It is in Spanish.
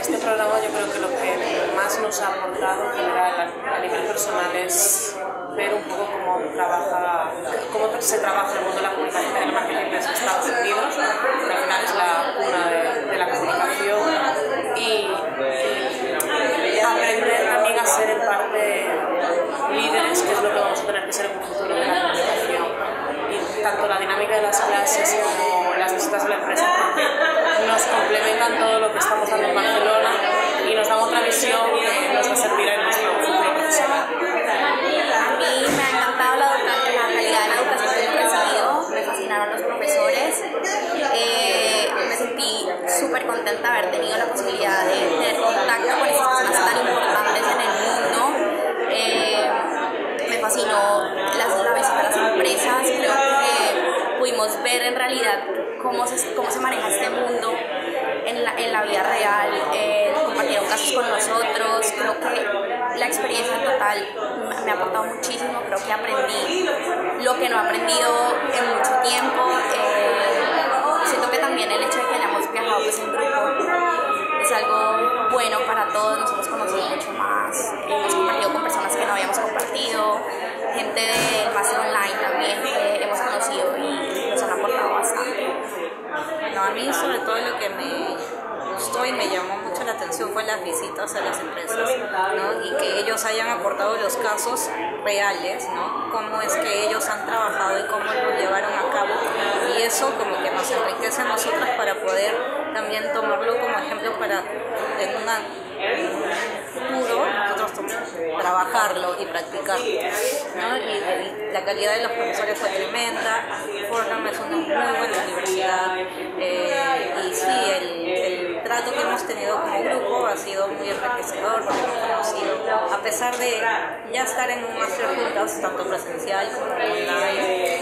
este programa yo creo que lo que más nos ha aportado en general a nivel personal es ver un poco cómo se trabaja el mundo de la comunicación y del marketing en Estados Unidos, que al final es la cuna de la comunicación, y aprender también a ser en parte líderes, que es lo que vamos a tener que ser en un futuro de la comunicación. Y tanto la dinámica de las clases como las visitas a la empresa, porque nos complementan todo lo que estamos dando en Barcelona y nos dan otra visión que nos va a servir en nuestro futuro profesional. A mí me ha encantado la calidad de la educación que he recibido, me fascinaron los profesores, me sentí súper contenta de haber tenido la posibilidad de tener contacto con esas personas tan importantes en el mundo. Me fascinó la visita a las empresas, creo que pudimos ver en realidad cómo se maneja este mundo en la vida real, compartieron casos con nosotros, creo que la experiencia en total me ha aportado muchísimo, creo que aprendí lo que no he aprendido en mucho tiempo, siento que también el hecho de que hayamos viajado pues, en grupo es algo bueno para todos, nos hemos conocido mucho más, hemos compartido con personas que no habíamos compartido, gente del máster online también que hemos conocido y nos han aportado bastante. Bueno, a mí sobre todo lo que me gustó y me llamó mucho la atención fue las visitas a las empresas, ¿no? Y que ellos hayan aportado los casos reales, ¿no? Cómo es que ellos han trabajado y cómo lo llevaron a cabo, y eso como que nos enriquece a nosotros para poder también tomarlo como ejemplo para en un futuro nosotros trabajarlo y practicarlo, ¿no? Y la calidad de los profesores fue tremenda. Fordham es una muy buena universidad, y sí, el trato que hemos tenido como grupo ha sido muy enriquecedor porque hemos conocido, a pesar de ya estar en un máster juntas, tanto presencial como online,